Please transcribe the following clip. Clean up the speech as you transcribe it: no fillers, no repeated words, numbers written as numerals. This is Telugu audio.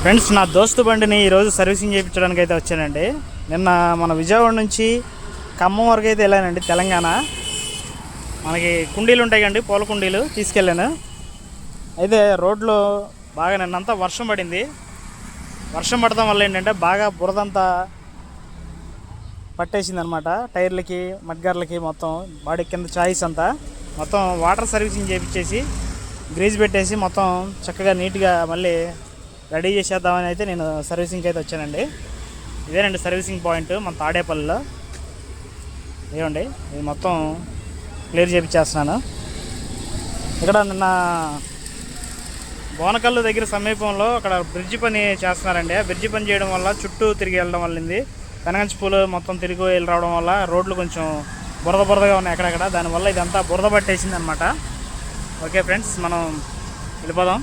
ఫ్రెండ్స్, నా దోస్తు బండిని ఈరోజు సర్వీసింగ్ చేయించడానికి అయితే వచ్చానండి. నిన్న మన విజయవాడ నుంచి ఖమ్మం వరకు అయితే వెళ్ళానండి, తెలంగాణ. మనకి కుండీలు ఉంటాయి కండి, పూల కుండీలు తీసుకెళ్ళాను. అయితే రోడ్లో బాగా నిన్నంతా వర్షం పడింది. వర్షం పడటం వల్ల ఏంటంటే బాగా బురదంతా పట్టేసింది అనమాట. టైర్లకి, మడ్గార్లకి, మొత్తం బాడీ కింద చాయిస్ అంతా మొత్తం వాటర్ సర్వీసింగ్ చేయించేసి గ్రీజ్ పెట్టేసి మొత్తం చక్కగా నీట్గా మళ్ళీ రెడీ చేసేద్దామని అయితే నేను సర్వీసింగ్కి అయితే వచ్చానండి. ఇదేనండి సర్వీసింగ్ పాయింట్ మన తాడేపల్లిలో. ఏమండి, ఇది మొత్తం క్లియర్ చేయించేస్తున్నాను. ఇక్కడ నిన్న బోనకల్లు దగ్గర సమీపంలో అక్కడ బ్రిడ్జి పని చేస్తున్నారండి. ఆ బ్రిడ్జి పని చేయడం వల్ల చుట్టూ తిరిగి వెళ్ళడం వల్లింది. పెనగంచి పూలు మొత్తం తిరిగి వెళ్ళి రావడం వల్ల రోడ్లు కొంచెం బురదగా ఉన్నాయి అక్కడక్కడ. దానివల్ల ఇదంతా బురద పట్టేసింది అనమాట. ఓకే ఫ్రెండ్స్, మనం వెళ్ళిపోదాం.